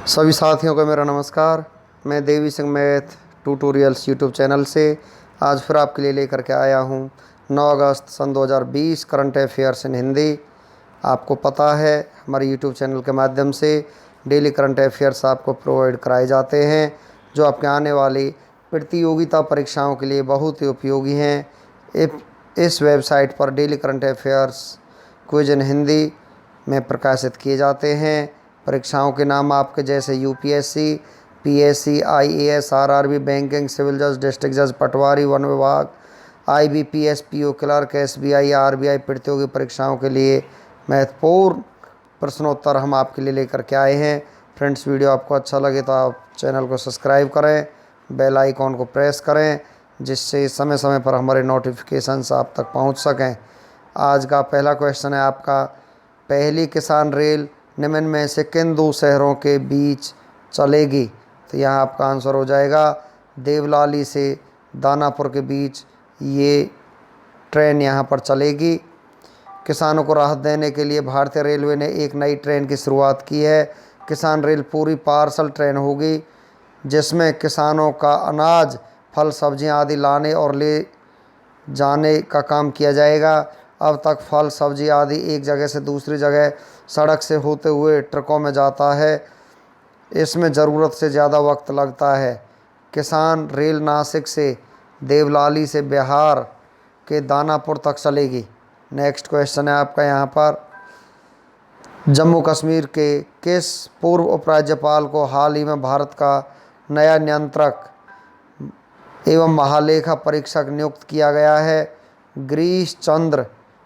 सभी साथियों को मेरा नमस्कार। मैं Devi Singh math tutorials YouTube channel से आज फिर आपके लिए लेकर के आया हूं 9 अगस्त सन 2020 करंट अफेयर्स इन हिंदी। आपको पता है हमारे यूट्यूब चैनल के माध्यम से डेली करंट अफेयर्स आपको प्रोवाइड कराए जाते हैं जो आपके आने वाली प्रतियोगिता परीक्षाओं के लिए बहुत ही उपयोगी हैं। इस वेबसाइट पर डेली करंट अफेयर्स क्विज इन हिंदी में प्रकाशित किए जाते हैं। परीक्षाओं के नाम आपके जैसे UPSC, PSC, IAS, RRB, banking, civil जज, डिस्ट्रिक्ट जज, पटवारी, वन विभाग, IBPS, PO clerk, SBI, RBI प्रतियोगी परीक्षाओं के लिए महत्वपूर्ण प्रश्नोत्तर हम आपके लिए लेकर के आए हैं। फ्रेंड्स, वीडियो आपको अच्छा लगे तो आप चैनल को सब्सक्राइब करें, बेल आइकॉन को प्रेस करें जिससे समय समय पर हमारे नोटिफिकेशंस आप तक पहुंच सकें। आज का पहला क्वेश्चन है आपका, पहली किसान रेल निम्न में से किन दो शहरों के बीच चलेगी? तो यहाँ आपका आंसर हो जाएगा देवलाली से दानापुर के बीच ये ट्रेन यहाँ पर चलेगी। किसानों को राहत देने के लिए भारतीय रेलवे ने एक नई ट्रेन की शुरुआत की है। किसान रेल पूरी पार्सल ट्रेन होगी जिसमें किसानों का अनाज, फल, सब्जियां आदि लाने और ले जाने का काम किया जाएगा। अब तक फल, सब्जी आदि एक जगह से दूसरी जगह सड़क से होते हुए ट्रकों में जाता है। इसमें ज़रूरत से ज़्यादा वक्त लगता है। किसान रेल नासिक से देवलाली से बिहार के दानापुर तक चलेगी। नेक्स्ट क्वेश्चन है आपका यहाँ पर, जम्मू कश्मीर के किस पूर्व उपराज्यपाल को हाल ही में भारत का नया नियंत्रक एवं महालेखा परीक्षक नियुक्त किया गया है? गिरीश चंद्र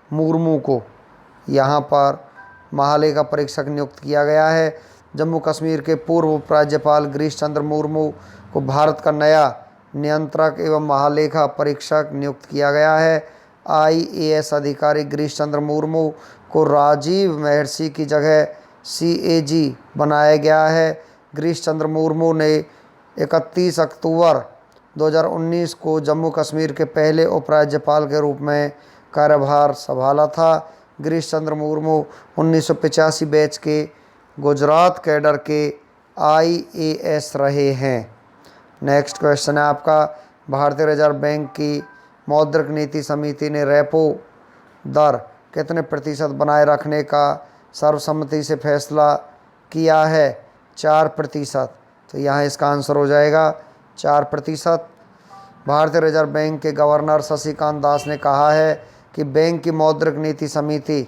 मुर्मू को यहाँ पर महालेखा परीक्षक नियुक्त किया गया है। जम्मू कश्मीर के पूर्व उपराज्यपाल गिरीश चंद्र मुर्मू को भारत का नया नियंत्रक एवं महालेखा परीक्षक नियुक्त किया गया है। आईएएस अधिकारी गिरीश चंद्र मुर्मू को राजीव महर्षि की जगह सीएजी बनाया गया है। गिरीश चंद्र मुर्मू ने 31 अक्टूबर 2019 को जम्मू कश्मीर के पहले उपराज्यपाल के रूप में कार्यभार संभाला था। गिरीश चंद्र मुर्मू 1985 बैच के गुजरात कैडर के आईएएस रहे हैं। नेक्स्ट क्वेश्चन है आपका, भारतीय रिजर्व बैंक की मौद्रिक नीति समिति ने रेपो दर कितने प्रतिशत बनाए रखने का सर्वसम्मति से फैसला किया है? 4%। तो यहाँ इसका आंसर हो जाएगा 4%। भारतीय रिजर्व बैंक के गवर्नर शशिकांत दास ने कहा है कि बैंक की मौद्रिक नीति समिति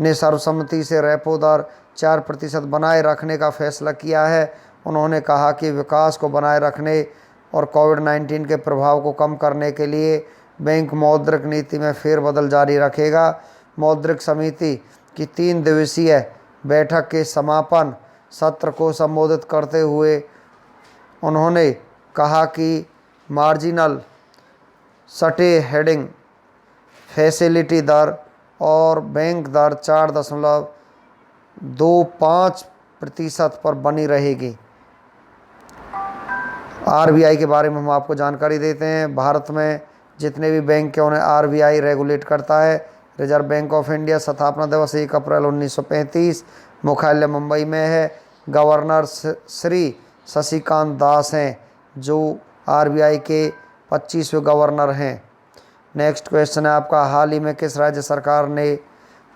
ने सर्वसम्मति से रेपो दर 4% बनाए रखने का फैसला किया है। उन्होंने कहा कि विकास को बनाए रखने और कोविड-19 के प्रभाव को कम करने के लिए बैंक मौद्रिक नीति में फेरबदल जारी रखेगा। मौद्रिक समिति की 3 दिवसीय बैठक के समापन सत्र को संबोधित करते हुए उन्होंने कहा कि मार्जिनल सटे हेडिंग फैसिलिटी दर और बैंक दर 4.25% पर बनी रहेगी। आरबीआई के बारे में हम आपको जानकारी देते हैं। भारत में जितने भी बैंक हैं उन्हें आरबीआई रेगुलेट करता है। रिजर्व बैंक ऑफ इंडिया स्थापना दिवस 1 अप्रैल 1935, मुख्यालय मुंबई में है। गवर्नर श्री शशिकांत दास हैं जो आरबीआई के 25वें गवर्नर हैं। नेक्स्ट क्वेश्चन है आपका, हाल ही में किस राज्य सरकार ने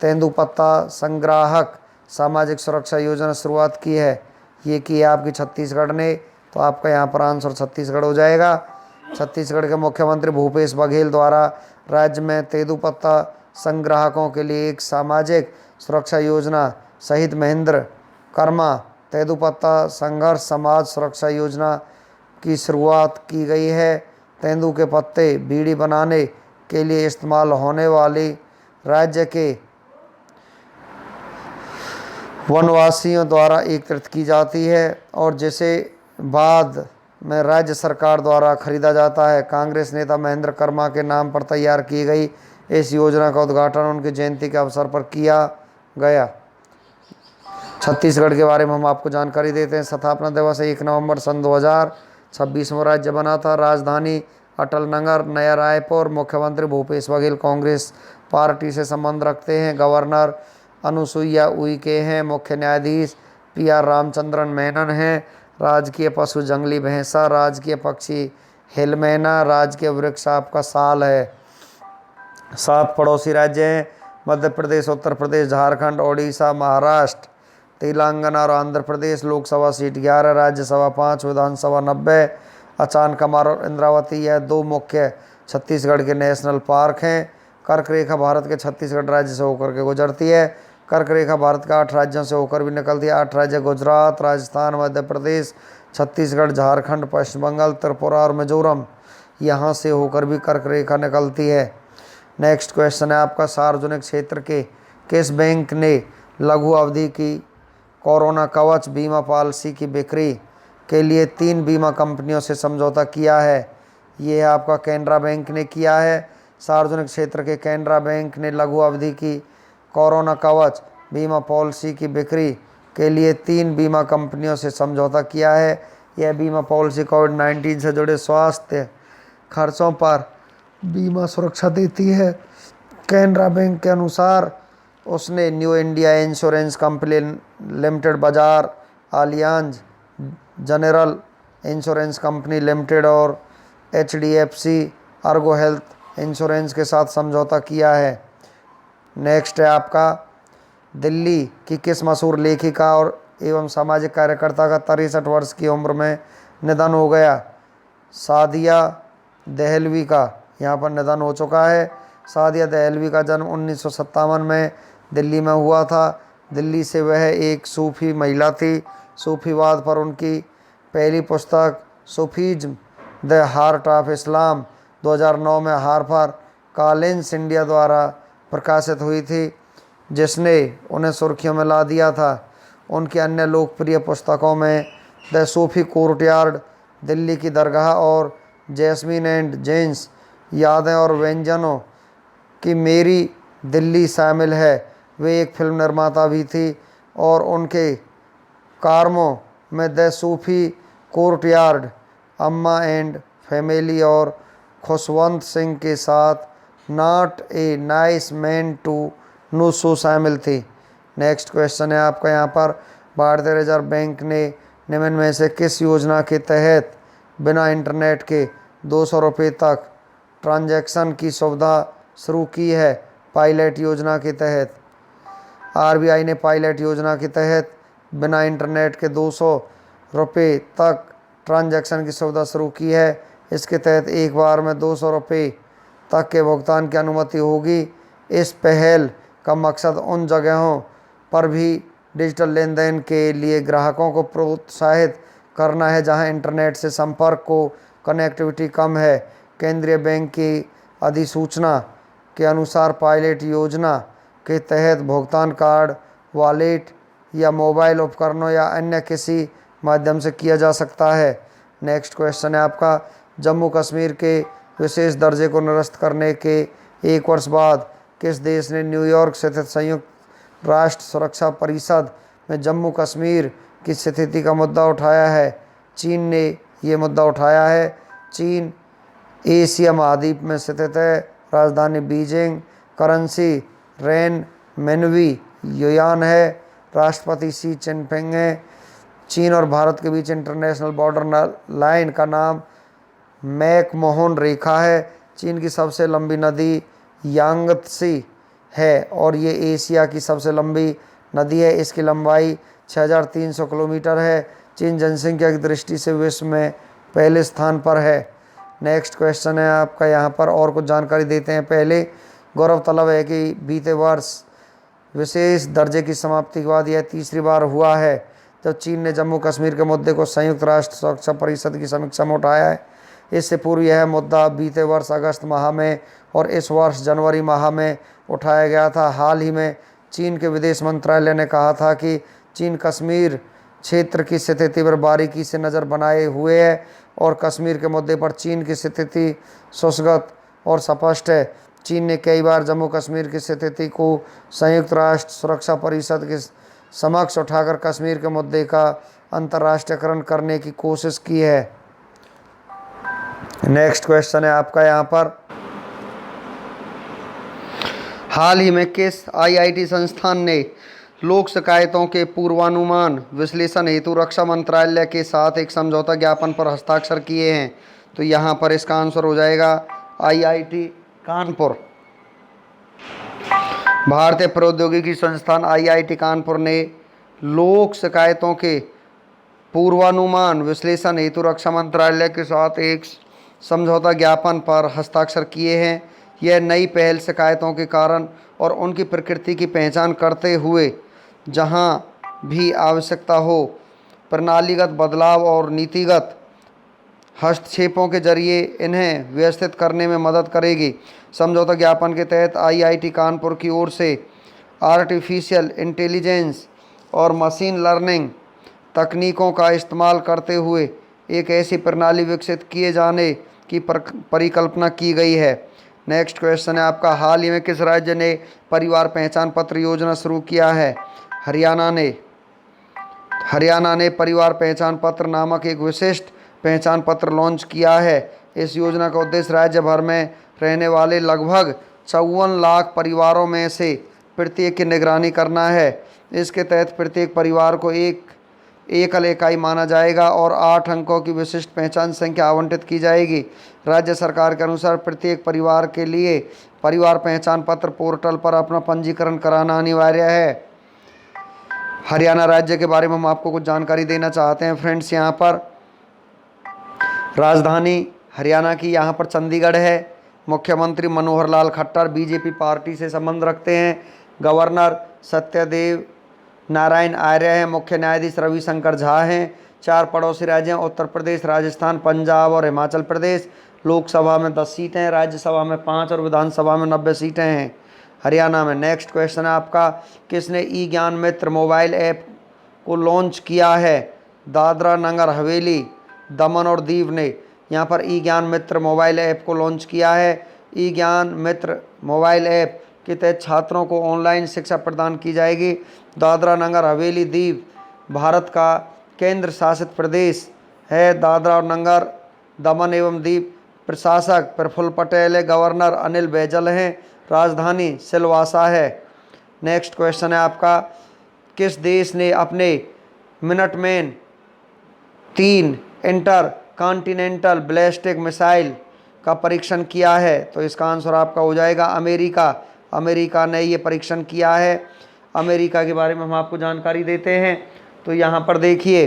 तेंदुपत्ता संग्राहक सामाजिक सुरक्षा योजना शुरुआत की है? ये की है आपकी छत्तीसगढ़ ने। तो आपका यहाँ पर आंसर छत्तीसगढ़ हो जाएगा। छत्तीसगढ़ के मुख्यमंत्री भूपेश बघेल द्वारा राज्य में तेंदुपत्ता संग्राहकों के लिए एक सामाजिक सुरक्षा योजना शहीद महेंद्र कर्मा तेंदुपत्ता संघर्ष समाज सुरक्षा योजना की शुरुआत की गई है। तेंदू के पत्ते बीड़ी बनाने के लिए इस्तेमाल होने वाली राज्य के वनवासियों द्वारा एकत्रित की जाती है और जिसे बाद में राज्य सरकार द्वारा खरीदा जाता है। कांग्रेस नेता महेंद्र कर्मा के नाम पर तैयार की गई इस योजना का उद्घाटन उनकी जयंती के अवसर पर किया गया। छत्तीसगढ़ के बारे में हम आपको जानकारी देते हैं। स्थापना दिवस 1 नवंबर सन 2000, 26वां राज्य बना था। राजधानी अटल नगर, नया रायपुर। मुख्यमंत्री भूपेश बघेल कांग्रेस पार्टी से संबंध रखते हैं। गवर्नर अनुसुईया उइके हैं। मुख्य न्यायाधीश PR रामचंद्रन मेनन हैं। राजकीय पशु जंगली भैंसा। राजकीय पक्षी हिलमैना। राजकीय वृक्ष आपका साल है। 7 पड़ोसी राज्य हैं, मध्य प्रदेश, उत्तर प्रदेश, झारखंड, ओडिशा, महाराष्ट्र, तेलंगाना और आंध्र प्रदेश। लोकसभा सीट 11, राज्यसभा 5, विधानसभा 90। अचान कमार और इंद्रावती यह 2 मुख्य छत्तीसगढ़ के नेशनल पार्क हैं। कर्क रेखा भारत के छत्तीसगढ़ राज्य से होकर के गुजरती है। कर्क रेखा भारत के 8 राज्यों से होकर भी निकलती है। 8 राज्य गुजरात, राजस्थान, मध्य प्रदेश, छत्तीसगढ़, झारखंड, पश्चिम बंगाल, त्रिपुरा और मिजोरम, यहाँ से होकर भी कर्क रेखा निकलती है। नेक्स्ट क्वेश्चन है आपका, सार्वजनिक क्षेत्र के किस बैंक ने लघु अवधि की कोरोना कवच बीमा पॉलिसी की बिक्री के लिए 3 बीमा कंपनियों से समझौता किया है? ये है आपका कैनरा बैंक ने किया है। सार्वजनिक क्षेत्र के कैनरा बैंक ने लघु अवधि की कोरोना कवच बीमा पॉलिसी की बिक्री के लिए 3 बीमा कंपनियों से समझौता किया है। यह बीमा पॉलिसी कोविड-19 से जुड़े स्वास्थ्य खर्चों पर बीमा सुरक्षा देती है। कैनरा बैंक के अनुसार उसने new India insurance company limited, Bajaj Allianz general insurance company limited और HDFC अर्गो हेल्थ इंश्योरेंस के साथ समझौता किया है। नेक्स्ट है आपका, दिल्ली की किस मशहूर लेखिका और एवं सामाजिक कार्यकर्ता का 63 वर्ष की उम्र में निधन हो गया? सादिया दहलवी का यहाँ पर निधन हो चुका है। सादिया दहलवी का जन्म 1957 में दिल्ली में हुआ था। दिल्ली से वह एक सूफी महिला थी। सूफीवाद पर उनकी पहली पुस्तक Sufism the heart of Islam 2009 में हार्पर कॉलिंस इंडिया द्वारा प्रकाशित हुई थी, जिसने उन्हें सुर्खियों में ला दिया था। उनकी अन्य लोकप्रिय पुस्तकों में द सूफी कोर्टयार्ड, दिल्ली की दरगाह और जैस्मीन एंड जेन्स, यादें और व्यंजनों की मेरी दिल्ली शामिल है। वे एक फिल्म निर्माता भी थी और उनके कार्यों में The Sufi Courtyard, Amma and Family और खुशवंत सिंह के साथ Not a Nice Man to Know शामिल थी। नेक्स्ट क्वेश्चन है आपका यहाँ पर, भारतीय रिजर्व बैंक ने निम्न में से किस योजना के तहत बिना इंटरनेट के 200 रुपये तक ट्रांजैक्शन की सुविधा शुरू की है? पायलट योजना के तहत RBI ने पायलट योजना के तहत बिना इंटरनेट के 200 रुपये तक ट्रांजैक्शन की सुविधा शुरू की है। इसके तहत एक बार में 200 रुपये तक के भुगतान की अनुमति होगी। इस पहल का मकसद उन जगहों पर भी डिजिटल लेन देन के लिए ग्राहकों को प्रोत्साहित करना है जहां इंटरनेट से संपर्क को कनेक्टिविटी कम है। केंद्रीय बैंक की अधिसूचना के अनुसार पायलट योजना के तहत भुगतान कार्ड, वॉलेट या मोबाइल उपकरणों या अन्य किसी माध्यम से किया जा सकता है। नेक्स्ट क्वेश्चन है आपका, जम्मू कश्मीर के विशेष दर्जे को निरस्त करने के 1 वर्ष बाद किस देश ने न्यूयॉर्क स्थित संयुक्त राष्ट्र सुरक्षा परिषद में जम्मू कश्मीर की स्थिति का मुद्दा उठाया है? चीन ने ये मुद्दा उठाया है। चीन एशिया महाद्वीप में स्थित है। राजधानी बीजिंग, करेंसी रेन मेनवी युआन है। राष्ट्रपति शी जिनपिंग है। चीन और भारत के बीच इंटरनेशनल बॉर्डर लाइन का नाम मैकमोहन रेखा है। चीन की सबसे लंबी नदी यांगत्सी है और ये एशिया की सबसे लंबी नदी है। इसकी लंबाई 6300 किलोमीटर है। चीन जनसंख्या की दृष्टि से विश्व में पहले स्थान पर है। नेक्स्ट क्वेश्चन है आपका यहाँ पर, और कुछ जानकारी देते हैं पहले। गौरव तलब है कि बीते वर्ष विशेष दर्जे की समाप्ति के बाद यह तीसरी बार हुआ है जब चीन ने जम्मू कश्मीर के मुद्दे को संयुक्त राष्ट्र सुरक्षा परिषद की समीक्षा में उठाया है। इससे पूर्व यह मुद्दा बीते वर्ष अगस्त माह में और इस वर्ष जनवरी माह में उठाया गया था। हाल ही में चीन के विदेश मंत्रालय ने कहा था कि चीन कश्मीर क्षेत्र की स्थिति पर बारीकी से नज़र बनाए हुए है और कश्मीर के मुद्दे पर चीन की स्थिति सुसंगत और स्पष्ट है। चीन ने कई बार जम्मू कश्मीर की स्थिति को संयुक्त राष्ट्र सुरक्षा परिषद के समक्ष उठाकर कश्मीर के मुद्दे का अंतर्राष्ट्रीयकरण करने की कोशिश की है। नेक्स्ट क्वेश्चन है आपका यहाँ पर, हाल ही में किस IIT संस्थान ने लोक शिकायतों के पूर्वानुमान विश्लेषण हेतु रक्षा मंत्रालय के साथ एक समझौता ज्ञापन पर हस्ताक्षर किए हैं। तो यहाँ पर इसका आंसर हो जाएगा आईआईटी कानपुर। भारतीय प्रौद्योगिकी संस्थान आईआईटी कानपुर ने लोक शिकायतों के पूर्वानुमान विश्लेषण हेतु रक्षा मंत्रालय के साथ एक समझौता ज्ञापन पर हस्ताक्षर किए हैं। यह नई पहल शिकायतों के कारण और उनकी प्रकृति की पहचान करते हुए जहां भी आवश्यकता हो प्रणालीगत बदलाव और नीतिगत हस्तक्षेपों के जरिए इन्हें व्यवस्थित करने में मदद करेगी। समझौता ज्ञापन के तहत आईआईटी कानपुर की ओर से आर्टिफिशियल इंटेलिजेंस और मशीन लर्निंग तकनीकों का इस्तेमाल करते हुए एक ऐसी प्रणाली विकसित किए जाने की परिकल्पना की गई है। नेक्स्ट क्वेश्चन है आपका, हाल ही में किस राज्य ने परिवार पहचान पत्र योजना शुरू किया है? हरियाणा ने परिवार पहचान पत्र नामक एक विशिष्ट पहचान पत्र लॉन्च किया है। इस योजना का उद्देश्य राज्य भर में रहने वाले लगभग 54 लाख परिवारों में से प्रत्येक की निगरानी करना है। इसके तहत प्रत्येक परिवार को एक एकल इकाई माना जाएगा और 8 अंकों की विशिष्ट पहचान संख्या आवंटित की जाएगी। राज्य सरकार के अनुसार प्रत्येक परिवार के लिए परिवार पहचान पत्र पोर्टल पर अपना पंजीकरण कराना अनिवार्य है। हरियाणा राज्य के बारे में हम आपको कुछ जानकारी देना चाहते हैं फ्रेंड्स। यहाँ पर राजधानी हरियाणा की यहाँ पर चंडीगढ़ है। मुख्यमंत्री मनोहर लाल खट्टर बीजेपी पार्टी से संबंध रखते हैं। गवर्नर सत्यदेव नारायण आर्य है। मुख्य न्यायाधीश रविशंकर झा हैं। 4 पड़ोसी राज्य हैं, उत्तर प्रदेश, राजस्थान, पंजाब और हिमाचल प्रदेश। लोकसभा में 10 सीटें हैं, राज्यसभा में 5 और विधानसभा में 90 सीटें हैं हरियाणा में। नेक्स्ट क्वेश्चन है आपका, किसने ई ज्ञान मित्र मोबाइल ऐप को लॉन्च किया है? दादरा नगर हवेली, दमन और दीव ने यहाँ पर ई ज्ञान मित्र मोबाइल ऐप को लॉन्च किया है। ई ज्ञान मित्र मोबाइल ऐप के तहत छात्रों को ऑनलाइन शिक्षा प्रदान की जाएगी। दादरा नगर हवेली दीव भारत का केंद्र शासित प्रदेश है। दादरा और नगर दमन एवं दीव प्रशासक प्रफुल्ल पटेल है। गवर्नर अनिल बैजल हैं। राजधानी सिलवासा है। नेक्स्ट क्वेश्चन है आपका, किस देश ने अपने Minuteman 3 inter continental ballistic missile का परीक्षण किया है? तो इसका आंसर आपका हो जाएगा अमेरिका। अमेरिका ने ये परीक्षण किया है। अमेरिका के बारे में हम आपको जानकारी देते हैं। तो यहाँ पर देखिए,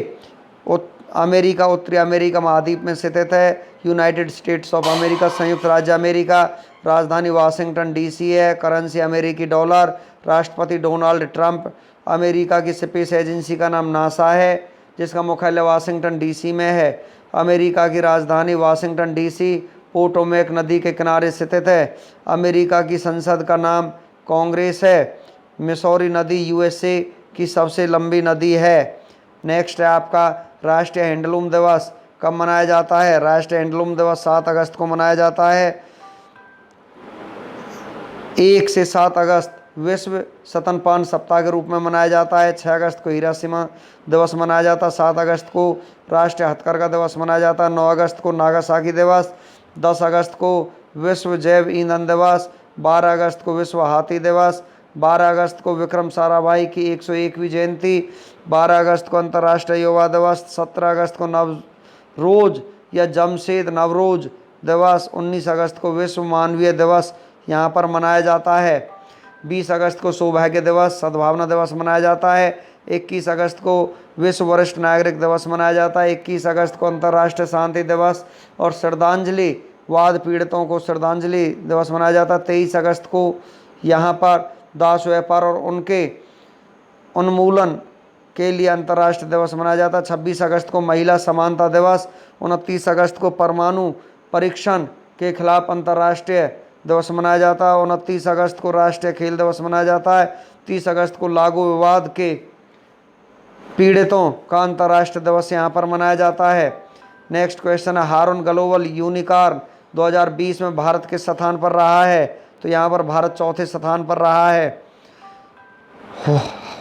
अमेरिका उत्तरी अमेरिका महाद्वीप में स्थित है। यूनाइटेड स्टेट्स ऑफ अमेरिका, संयुक्त राज्य अमेरिका। राजधानी वाशिंगटन डीसी है। करेंसी अमेरिकी डॉलर। राष्ट्रपति डोनाल्ड ट्रंप। अमेरिका की स्पेस एजेंसी का नाम नासा है, जिसका मुख्यालय वाशिंगटन डीसी में है। अमेरिका की राजधानी वाशिंगटन डीसी पोटोमैक नदी के किनारे स्थित है। अमेरिका की संसद का नाम कांग्रेस है। मिसौरी नदी यूएसए की सबसे लंबी नदी है। नेक्स्ट है आपका, राष्ट्रीय हैंडलूम दिवस कब मनाया जाता है? राष्ट्रीय हैंडलूम दिवस 7 अगस्त को मनाया जाता है। 1 से 7 अगस्त विश्व स्तनपान सप्ताह के रूप में मनाया जाता है। 6 अगस्त को हिरोशिमा दिवस मनाया जाता है। 7 अगस्त को राष्ट्रीय हथकरघा दिवस मनाया जाता है। 9 अगस्त को नागासाकी दिवस। 10 अगस्त को विश्व जैव ईंधन दिवस। 12 अगस्त को विश्व हाथी दिवस। 12 अगस्त को विक्रम साराभाई की 101वीं जयंती। 12 अगस्त को अंतर्राष्ट्रीय युवा दिवस। 17 अगस्त को नवरोज या जमशेद नवरोज दिवस। 19 अगस्त को विश्व मानवीय दिवस यहाँ पर मनाया जाता है। 20 अगस्त को सौभाग्य दिवस सद्भावना दिवस मनाया जाता है। 21 अगस्त को विश्व वरिष्ठ नागरिक दिवस मनाया जाता है। 21 अगस्त को अंतर्राष्ट्रीय शांति दिवस और श्रद्धांजलि वाद पीड़ितों को श्रद्धांजलि दिवस मनाया जाता है। 23 अगस्त को यहाँ पर दास व्यापार और उनके उन्मूलन के लिए अंतर्राष्ट्रीय दिवस मनाया जाता है। 26 अगस्त को महिला समानता दिवस। 29 अगस्त को परमाणु परीक्षण के खिलाफ अंतर्राष्ट्रीय दिवस मनाया जाता है। 29 अगस्त को राष्ट्रीय खेल दिवस मनाया जाता है। 30 अगस्त को लागू विवाद के पीड़ितों का अंतर्राष्ट्रीय दिवस यहाँ पर मनाया जाता है। नेक्स्ट क्वेश्चन है, हारून ग्लोबल यूनिकॉर्न 2020 में भारत किस स्थान पर रहा है? तो यहाँ पर भारत चौथे स्थान पर रहा है।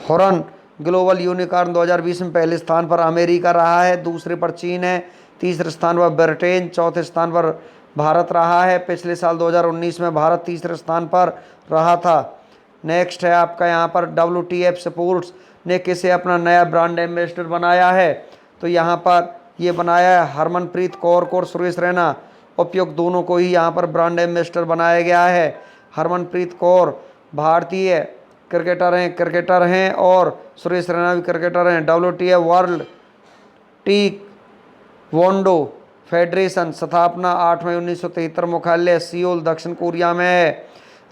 हारून ग्लोबल यूनिकॉर्न 2020 में पहले स्थान पर अमेरिका रहा है। दूसरे पर चीन है। तीसरे स्थान पर ब्रिटेन। चौथे स्थान पर भारत रहा है। पिछले साल 2019 में भारत तीसरे स्थान पर रहा था। नेक्स्ट है आपका यहाँ पर WTF स्पोर्ट्स ने किसे अपना नया ब्रांड एम्बेसडर बनाया है, तो यहाँ पर ये बनाया है हरमनप्रीत कौर को और सुरेश रैना। उपयुक्त दोनों को ही यहाँ पर ब्रांड एम्बेसडर बनाया गया है। हरमनप्रीत कौर भारतीय क्रिकेटर हैं और सुरेश रैना भी क्रिकेटर हैं। WTA वर्ल्ड टी वोंडो फेडरेशन स्थापना 8 मई 1973, मुख्यालय सियोल दक्षिण कोरिया में है।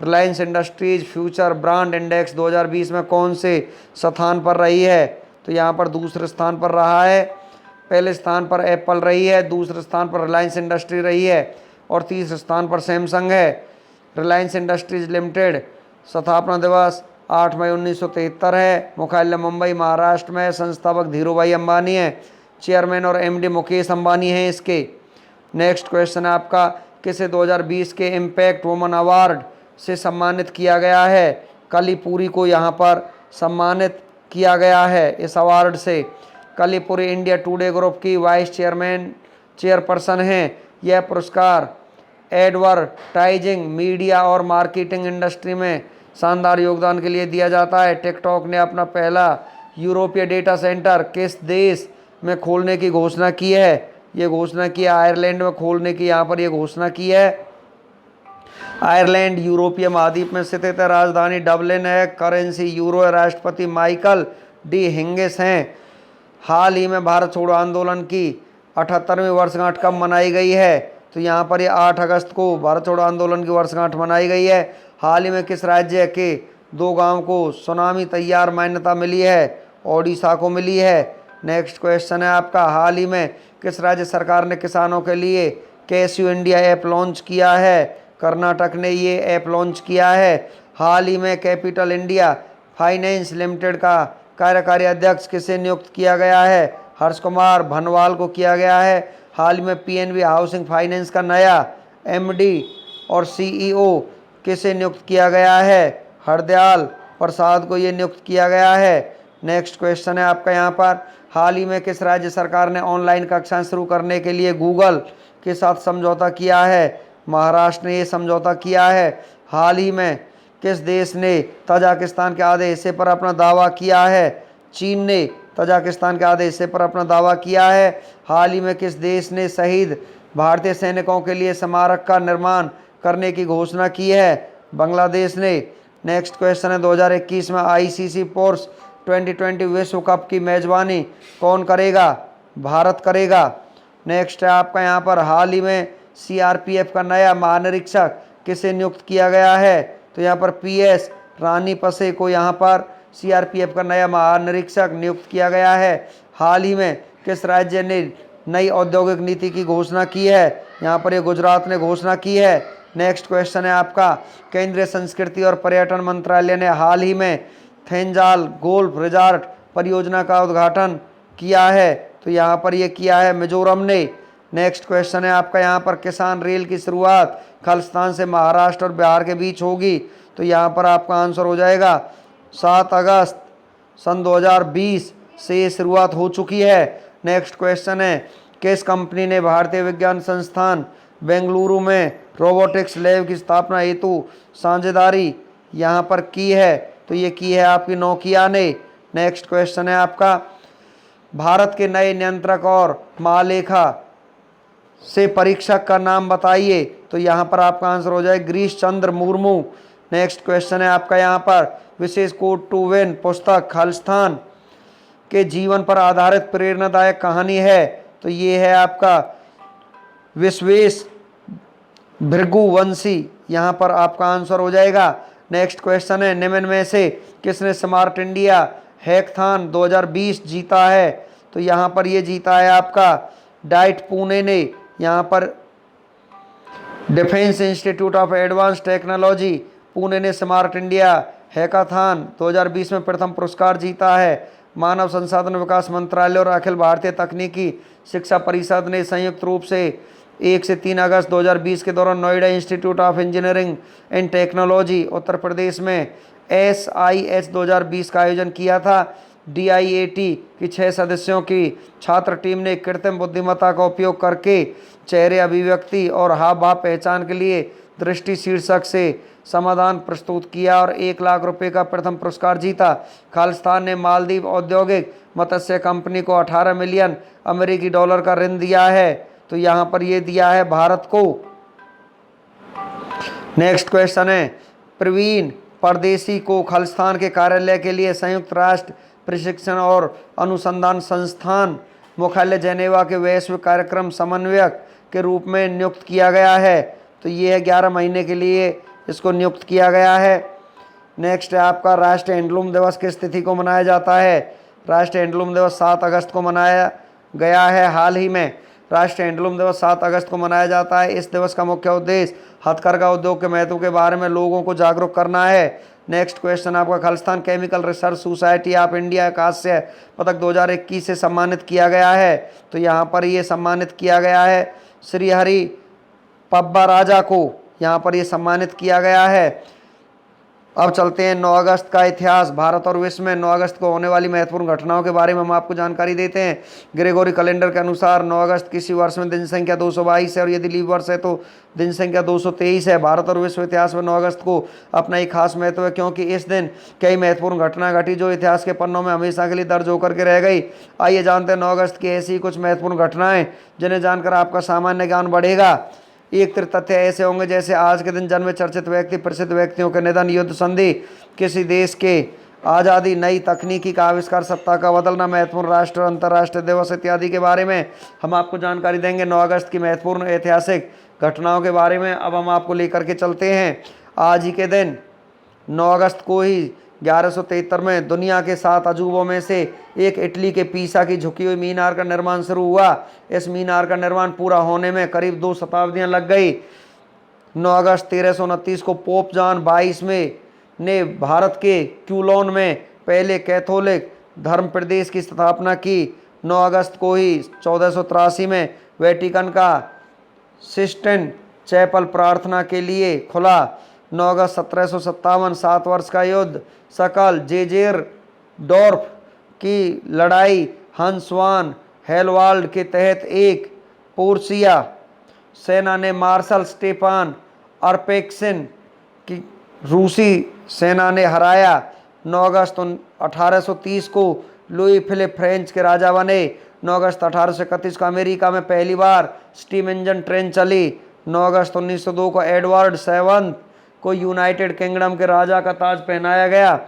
Reliance industries future brand index 2020 में कौन से स्थान पर रही है, तो यहाँ पर दूसरे स्थान पर रहा है। पहले स्थान पर एप्पल रही है, दूसरे स्थान पर रिलायंस इंडस्ट्री रही है और तीसरे स्थान पर सैमसंग है। रिलायंस इंडस्ट्रीज लिमिटेड स्थापना दिवस 8 मई 1973 है, मुख्यालय मुंबई महाराष्ट्र में। संस्थापक धीरूभाई अंबानी है, चेयरमैन और MD मुकेश अंबानी हैं इसके। नेक्स्ट क्वेश्चन है आपका, किसे 2020 के इम्पैक्ट वुमन अवार्ड से सम्मानित किया गया है। कलीपुरी को यहाँ पर सम्मानित किया गया है इस अवार्ड से। कलीपुरी इंडिया टुडे ग्रुप की वाइस चेयरपर्सन हैं। यह पुरस्कार एडवर्टाइजिंग, मीडिया और मार्केटिंग इंडस्ट्री में शानदार योगदान के लिए दिया जाता है। टिकटॉक ने अपना पहला यूरोपीय डेटा सेंटर किस देश में खोलने की घोषणा की है, ये घोषणा की है आयरलैंड में खोलने की यहाँ पर ये घोषणा की है। आयरलैंड यूरोपीय महाद्वीप में स्थित है, राजधानी डबलिन है, करेंसी यूरो है, राष्ट्रपति माइकल डी हिंगिस हैं। हाल ही में भारत छोड़ो आंदोलन की 78वीं वर्षगांठ कब मनाई गई है, तो यहाँ पर ये 8 अगस्त को भारत छोड़ो आंदोलन की वर्षगांठ मनाई गई है। हाल ही में किस राज्य के 2 गांव को सुनामी तैयार मान्यता मिली है, ओडिशा को मिली है। नेक्स्ट क्वेश्चन है आपका, हाल ही में किस राज्य सरकार ने किसानों के लिए कैश्यू इंडिया ऐप लॉन्च किया है, कर्नाटक ने ये ऐप लॉन्च किया है। हाल ही में कैपिटल इंडिया फाइनेंस लिमिटेड का कार्यकारी अध्यक्ष किसे नियुक्त किया गया है, हर्ष कुमार भनवाल को किया गया है। हाल ही में PNB हाउसिंग फाइनेंस का नया MD और CEO किसे नियुक्त किया गया है, हरदयाल प्रसाद को ये नियुक्त किया गया है। नेक्स्ट क्वेश्चन है आपका यहाँ पर, हाल ही में किस राज्य सरकार ने ऑनलाइन कक्षाएं शुरू करने के लिए गूगल के साथ समझौता किया है, महाराष्ट्र ने ये समझौता किया है। हाल ही में किस देश ने तजाकिस्तान के आधे हिस्से पर अपना दावा किया है, चीन ने तजाकिस्तान के आधे हिस्से पर अपना दावा किया है। हाल ही में किस देश ने शहीद भारतीय सैनिकों के लिए स्मारक का निर्माण करने की घोषणा की है, बांग्लादेश ने। नेक्स्ट क्वेश्चन है, 2021 में ICC पोर्स 2020 विश्व कप की मेजबानी कौन करेगा, भारत करेगा। नेक्स्ट है आपका यहाँ पर, हाल ही में CRPF का नया महानिरीक्षक किसे नियुक्त किया गया है, तो यहाँ पर PS रानी पसे को यहाँ पर CRPF का नया महानिरीक्षक नियुक्त किया गया है। हाल ही में किस राज्य ने नई औद्योगिक नीति की घोषणा की है, यहाँ पर ये गुजरात ने घोषणा की है। नेक्स्ट क्वेश्चन है आपका, केंद्रीय संस्कृति और पर्यटन मंत्रालय ने हाल ही में थेंजाल गोल्फ रिजॉर्ट परियोजना का उद्घाटन किया है, तो यहाँ पर ये किया है मिजोरम ने। नेक्स्ट क्वेश्चन है आपका यहाँ पर, किसान रेल की शुरुआत खालिस्तान से महाराष्ट्र और बिहार के बीच होगी, तो यहाँ पर आपका आंसर हो जाएगा 7 अगस्त सन 2020 से ये शुरुआत हो चुकी है। नेक्स्ट क्वेश्चन है, किस कंपनी ने भारतीय विज्ञान संस्थान बेंगलुरु में रोबोटिक्स लैब की स्थापना हेतु साझेदारी यहाँ पर की है, तो ये की है आपकी नोकिया ने। नेक्स्ट क्वेश्चन है आपका, भारत के नए नियंत्रक और महालेखा से परीक्षक का नाम बताइए, तो यहाँ पर आपका आंसर हो जाए गिरीश चंद्र मुर्मू। नेक्स्ट क्वेश्चन है आपका यहाँ पर, विशेष कोड टू विन पुस्तक खालिस्तान के जीवन पर आधारित प्रेरणादायक कहानी है, तो ये है आपका विश्वेश भृगुवंशी, यहाँ पर आपका आंसर हो जाएगा। नेक्स्ट क्वेश्चन है, निम्न में से किसने स्मार्ट इंडिया हैकाथॉन 2020 जीता है, तो यहाँ पर ये जीता है आपका डाइट पुणे ने। यहाँ पर defence institute of advance technology Pune ने स्मार्ट इंडिया हैकाथॉन 2020 में प्रथम पुरस्कार जीता है। मानव संसाधन विकास मंत्रालय और अखिल भारतीय तकनीकी शिक्षा परिषद ने संयुक्त रूप से 1 से 3 अगस्त 2020 के दौरान Noida institute of engineering and technology Uttar Pradesh में SIH 2020 का आयोजन किया था। DIAT की 6 सदस्यों की छात्र टीम ने कृत्रिम बुद्धिमत्ता का उपयोग करके चेहरे अभिव्यक्ति और हाव भाव पहचान के लिए दृष्टि शीर्षक से समाधान प्रस्तुत किया और 1 लाख रुपए का प्रथम पुरस्कार जीता। खालिस्तान ने मालदीव औद्योगिक मत्स्य कंपनी को 18 मिलियन अमेरिकी डॉलर का ऋण दिया है। तो यहाँ पर ये दिया है भारत को। नेक्स्ट क्वेश्चन है, प्रवीण परदेसी को खालिस्तान के कार्यालय के लिए संयुक्त राष्ट्र प्रशिक्षण और अनुसंधान संस्थान मुख्यालय जेनेवा के वैश्विक कार्यक्रम समन्वयक के रूप में नियुक्त किया गया है। तो ये है 11 महीने के लिए इसको नियुक्त किया गया है। नेक्स्ट है आपका, राष्ट्रीय हैंडलूम दिवस किस तिथि को मनाया जाता है? राष्ट्रीय हैंडलूम दिवस 7 अगस्त को मनाया गया है। हाल ही में राष्ट्रीय हैंडलूम दिवस 7 अगस्त को मनाया जाता है। इस दिवस का मुख्य उद्देश्य हथकरघा उद्योग के महत्व के बारे में लोगों को जागरूक करना है। नेक्स्ट क्वेश्चन आपका, Khalistan chemical research society of India कांस्य पदक 2021 से सम्मानित किया गया है। तो यहाँ पर ये सम्मानित किया गया है श्री हरि पब्बा राजा को, यहाँ पर ये सम्मानित किया गया है। अब चलते हैं 9 अगस्त का इतिहास। भारत और विश्व में 9 अगस्त को होने वाली महत्वपूर्ण घटनाओं के बारे में हम आपको जानकारी देते हैं। ग्रेगोरी कैलेंडर के अनुसार 9 अगस्त किसी वर्ष में दिन संख्या 222 है और यदि लीप वर्ष है तो दिन संख्या 223 है। भारत और विश्व इतिहास में 9 अगस्त को अपना एक खास महत्व है, क्योंकि इस दिन कई महत्वपूर्ण घटना घटी जो इतिहास के पन्नों में हमेशा के लिए दर्ज होकर के रह गई। आइए जानते हैं 9 अगस्त की ऐसी कुछ महत्वपूर्ण घटनाएं जिन्हें जानकर आपका सामान्य ज्ञान बढ़ेगा। एक तथ्य ऐसे होंगे जैसे आज के दिन जन्मे चर्चित व्यक्ति, प्रसिद्ध व्यक्तियों के निधन, युद्ध संधि, किसी देश के आज़ादी, नई तकनीकी का आविष्कार, सत्ता का बदलना, महत्वपूर्ण राष्ट्र और अंतर्राष्ट्रीय दिवस इत्यादि के बारे में हम आपको जानकारी देंगे। 9 अगस्त की महत्वपूर्ण ऐतिहासिक घटनाओं के बारे में अब हम आपको लेकर के चलते हैं। आज ही के दिन 9 अगस्त को ही 1173 में दुनिया के 7 अजूबों में से एक इटली के पीसा की झुकी हुई मीनार का निर्माण शुरू हुआ। इस मीनार का निर्माण पूरा होने में करीब 2 शताब्दियां लग गई। 9 अगस्त 1329 को पोप जॉन 22वें ने भारत के क्यूलोन में पहले कैथोलिक धर्म प्रदेश की स्थापना की। 9 अगस्त को ही 1483 में वेटिकन का सिस्टिन चैपल प्रार्थना के लिए खुला। 9 अगस्त 1757 7 वर्ष का युद्ध सकल जेजेरडोर्फ की लड़ाई हंस वान हेलवाल्ड के तहत एक पोर्सिया सेना ने मार्शल स्टेफान अर्पेक्सिन की रूसी सेना ने हराया। 9 अगस्त 1830 को लुई फिलिप फ्रेंच के राजा बने। 9 अगस्त 1831 को अमेरिका में पहली बार स्टीम इंजन ट्रेन चली। 9 अगस्त 1902 को एडवर्ड सेवंथ को यूनाइटेड किंगडम के राजा का ताज पहनाया गया।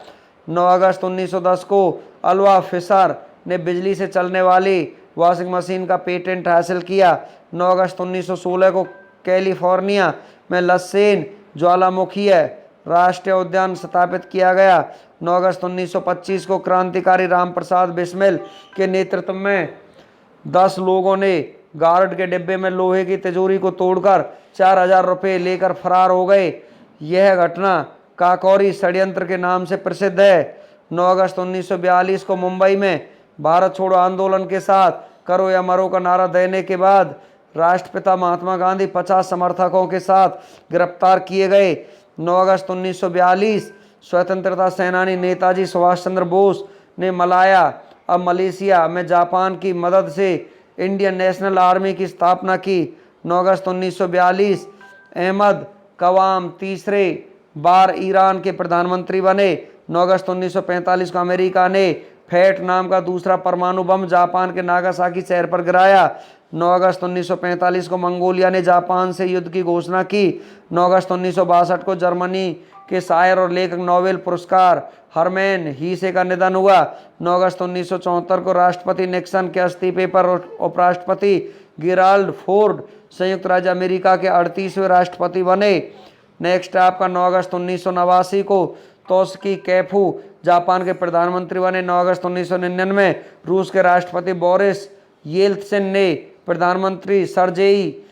9 अगस्त 1910 को अल्वा फिशर ने बिजली से चलने वाली वॉशिंग मशीन का पेटेंट हासिल किया। 9 अगस्त 1916 को कैलिफोर्निया में लसेन ज्वालामुखी राष्ट्रीय उद्यान स्थापित किया गया। 9 अगस्त 1925 को क्रांतिकारी रामप्रसाद बिस्मिल के नेतृत्व में 10 लोगों ने गार्ड के डिब्बे में लोहे की तिजोरी को तोड़कर 4000 रुपये लेकर फरार हो गए। यह घटना काकोरी षड्यंत्र के नाम से प्रसिद्ध है। 9 अगस्त 1942 को मुंबई में भारत छोड़ो आंदोलन के साथ करो या मरो का नारा देने के बाद राष्ट्रपिता महात्मा गांधी 50 समर्थकों के साथ गिरफ्तार किए गए। 9 अगस्त 1942 स्वतंत्रता सेनानी नेताजी सुभाष चंद्र बोस ने मलेशिया में जापान की मदद से इंडियन नेशनल आर्मी की स्थापना की। 9 अगस्त 1942 अहमद कवाम तीसरे बार ईरान के प्रधानमंत्री बने। 9 अगस्त 1945 को अमेरिका ने फैट नाम का दूसरा परमाणु बम जापान के नागासाकी शहर पर गिराया। 9 अगस्त 1945 को मंगोलिया ने जापान से युद्ध की घोषणा की। 9 अगस्त 1962 को जर्मनी के शायर और लेखक नोबेल पुरस्कार हरमैन हीसे का निधन हुआ। 9 अगस्त 1974 को राष्ट्रपति निक्सन के इस्तीफे पर उपराष्ट्रपति गेराल्ड फोर्ड संयुक्त राज्य अमेरिका के 38वें राष्ट्रपति बने। नेक्स्ट आपका 9 अगस्त 1989 को तोस्की कैफू जापान के प्रधानमंत्री बने। 9 अगस्त 1999 रूस के राष्ट्रपति बोरिस येल्त्सिन ने प्रधानमंत्री सर्जेई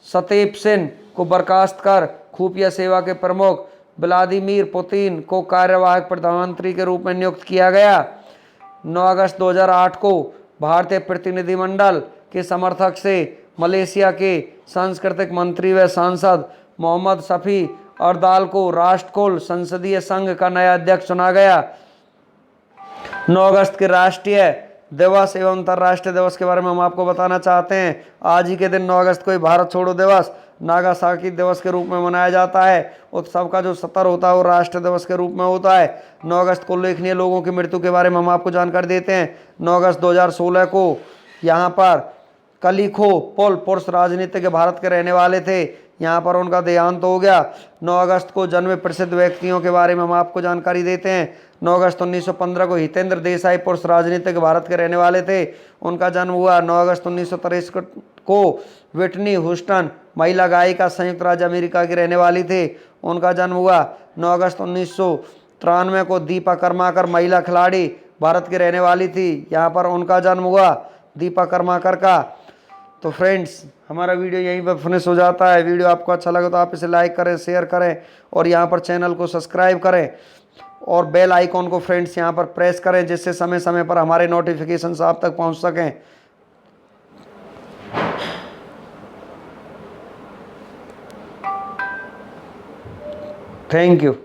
सतेप्सिन को बर्खास्त कर खुफिया सेवा के प्रमुख व्लादिमीर पुतिन को कार्यवाहक प्रधानमंत्री के रूप में नियुक्त किया गया। 9 अगस्त 2008 को भारतीय प्रतिनिधिमंडल के समर्थक से मलेशिया के सांस्कृतिक मंत्री व सांसद मोहम्मद शफी अरदाल को राष्ट्रकुल संसदीय संघ का नया अध्यक्ष चुना गया। 9 अगस्त के राष्ट्रीय दिवस एवं अंतर्राष्ट्रीय दिवस के बारे में हम आपको बताना चाहते हैं। आज ही के दिन 9 अगस्त को ही भारत छोड़ो दिवस नागासाकी दिवस के रूप में मनाया जाता है। उत्सव का जो सत्र होता है वो राष्ट्र दिवस के रूप में होता है। 9 अगस्त को उल्लेखनीय लोगों की मृत्यु के बारे में हम आपको जानकारी देते हैं। 9 अगस्त 2016 को यहाँ पर कलिखो पोल पुरुष राजनीति के भारत के रहने वाले थे, यहाँ पर उनका देहांत हो गया। 9 अगस्त को जन्मे प्रसिद्ध व्यक्तियों के बारे में हम आपको जानकारी देते हैं। 9 अगस्त 1915 को हितेंद्र देसाई पुरुष राजनीतिक भारत के रहने वाले थे, उनका जन्म हुआ। 9 अगस्त 1963 को विटनी ह्यूस्टन महिला गायिका संयुक्त राज्य अमेरिका की रहने वाली थे, उनका जन्म हुआ। 9 अगस्त 1993 को दीपा कर्माकर महिला खिलाड़ी भारत की रहने वाली थी, यहाँ पर उनका जन्म हुआ दीपा कर्माकर का। तो फ्रेंड्स, हमारा वीडियो यहीं पर फिनिश हो जाता है। वीडियो आपको अच्छा लगे तो आप इसे लाइक करें, शेयर करें और यहाँ पर चैनल को सब्सक्राइब करें और बेल आइकॉन को फ्रेंड्स यहाँ पर प्रेस करें, जिससे समय समय पर हमारे नोटिफिकेशंस आप तक पहुँच सकें। Thank you.